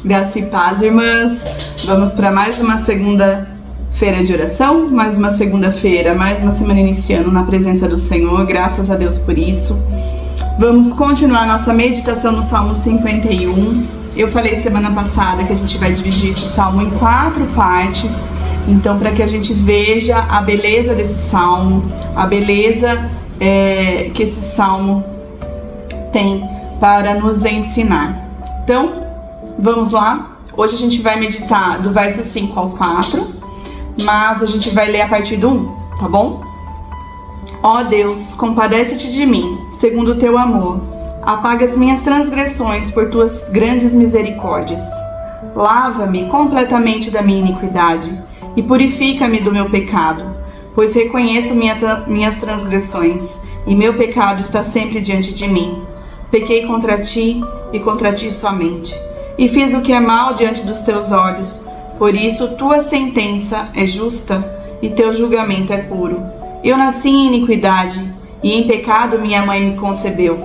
Graça e paz, irmãs. Vamos para mais uma segunda-feira de oração, mais uma segunda-feira, mais uma semana iniciando na presença do Senhor. Graças a Deus por isso. Vamos continuar nossa meditação no Salmo 51. Eu falei semana passada que a gente vai dividir esse salmo em 4 partes. Então, para que a gente veja a beleza desse salmo, a beleza que esse salmo tem para nos ensinar. Então, vamos lá. Hoje a gente vai meditar do verso 5 ao 4, mas a gente vai ler a partir do 1, tá bom? Ó Deus, compadece-te de mim, segundo o teu amor. Apaga as minhas transgressões por tuas grandes misericórdias. Lava-me completamente da minha iniquidade e purifica-me do meu pecado, pois reconheço minhas transgressões e meu pecado está sempre diante de mim. Pequei contra ti e contra ti somente, e fiz o que é mal diante dos teus olhos. Por isso tua sentença é justa e teu julgamento é puro. Eu nasci em iniquidade e em pecado minha mãe me concebeu.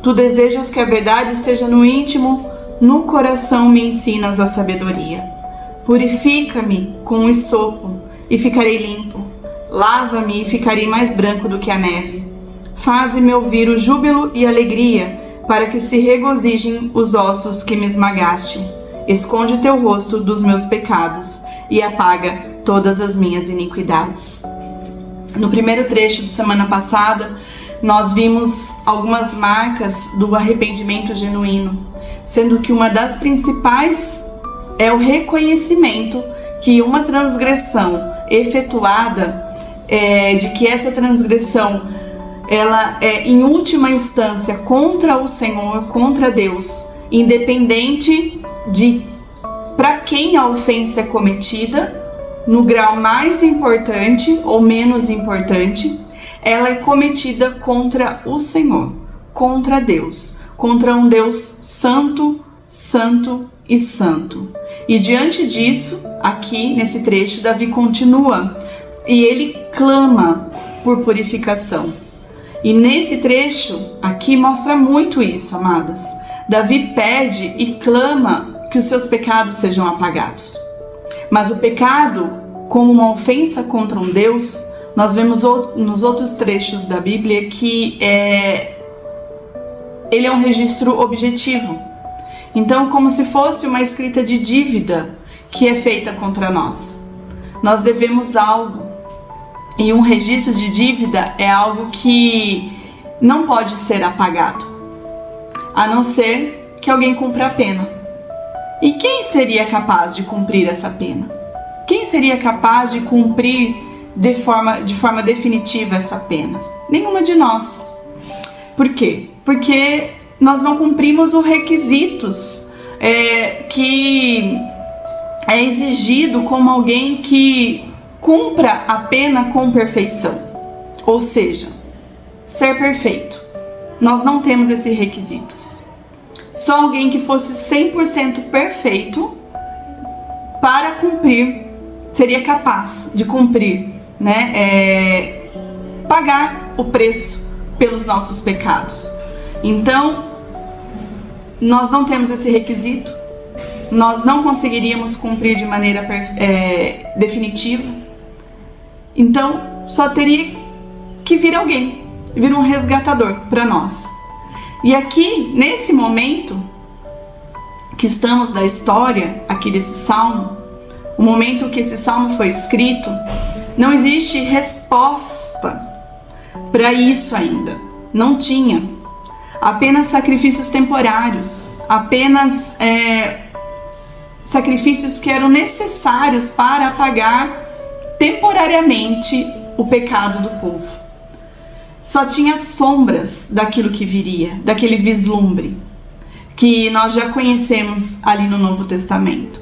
Tu desejas que a verdade esteja no íntimo, no coração me ensinas a sabedoria. Purifica-me com o esopo e ficarei limpo. Lava-me e ficarei mais branco do que a neve. Faze-me ouvir o júbilo e alegria, para que se regozijem os ossos que me esmagaste. Esconde teu rosto dos meus pecados e apaga todas as minhas iniquidades. No primeiro trecho de semana passada, nós vimos algumas marcas do arrependimento genuíno, sendo que uma das principais é o reconhecimento que uma transgressão efetuada, de que essa transgressão ela é em última instância contra o Senhor, contra Deus, independente de para quem a ofensa é cometida, no grau mais importante ou menos importante, ela é cometida contra o Senhor, contra Deus, contra um Deus santo, santo e santo. E diante disso, aqui nesse trecho, Davi continua e ele clama por purificação. E nesse trecho aqui mostra muito isso, amadas. Davi pede e clama que os seus pecados sejam apagados. Mas o pecado, como uma ofensa contra um Deus, nós vemos nos outros trechos da Bíblia que ele é um registro objetivo. Então, como se fosse uma escrita de dívida que é feita contra nós. Nós devemos algo. E um registro de dívida é algo que não pode ser apagado, a não ser que alguém cumpra a pena. E quem seria capaz de cumprir essa pena? Quem seria capaz de cumprir de forma definitiva essa pena? Nenhuma de nós. Por quê? Porque nós não cumprimos os requisitos que é exigido como alguém que cumpra a pena com perfeição, ou seja, ser perfeito. Nós não temos esses requisitos. Só alguém que fosse 100% perfeito para cumprir, seria capaz de cumprir, pagar o preço pelos nossos pecados. Então, nós não temos esse requisito, nós não conseguiríamos cumprir de maneira definitiva. Então, só teria que vir alguém, vir um resgatador para nós. E aqui, nesse momento que estamos da história, aqui desse salmo, o momento que esse salmo foi escrito, não existe resposta para isso ainda. Não tinha. Apenas sacrifícios temporários, apenas sacrifícios que eram necessários para apagar temporariamente o pecado do povo. Só tinha sombras daquilo que viria, daquele vislumbre que nós já conhecemos ali no Novo Testamento,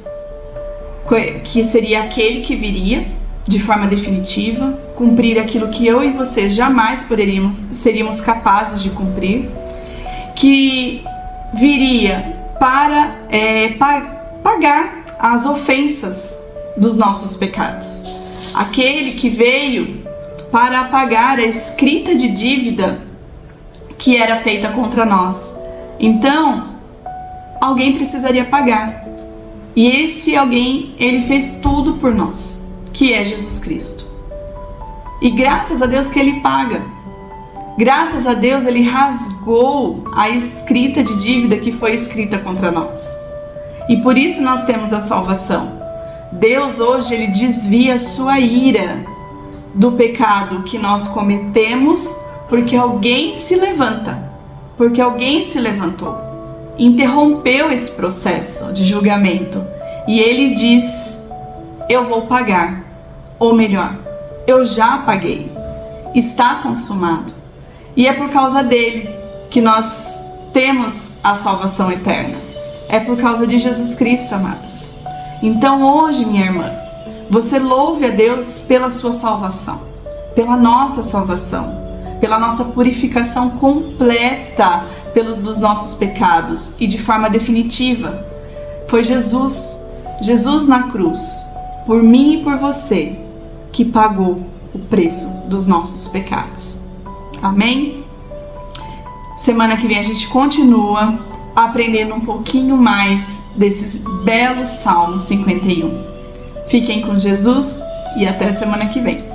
que seria aquele que viria de forma definitiva, cumprir aquilo que eu e você jamais seríamos capazes de cumprir, que viria para pagar as ofensas dos nossos pecados. Aquele que veio para apagar a escrita de dívida que era feita contra nós. Então, alguém precisaria pagar. E esse alguém, ele fez tudo por nós, que é Jesus Cristo. E graças a Deus que ele paga. Graças a Deus ele rasgou a escrita de dívida que foi escrita contra nós. E por isso nós temos a salvação. Deus hoje ele desvia a sua ira do pecado que nós cometemos porque alguém se levanta, porque alguém se levantou, interrompeu esse processo de julgamento e ele diz: eu vou pagar, ou melhor, eu já paguei, está consumado. E é por causa dele que nós temos a salvação eterna. É por causa de Jesus Cristo, amadas. Então hoje, minha irmã, você louve a Deus pela sua salvação, pela nossa salvação, pela nossa purificação completa dos nossos pecados e de forma definitiva. Foi Jesus na cruz, por mim e por você, que pagou o preço dos nossos pecados. Amém? Semana que vem a gente continua aprendendo um pouquinho mais desses belos Salmos 51. Fiquem com Jesus e até semana que vem.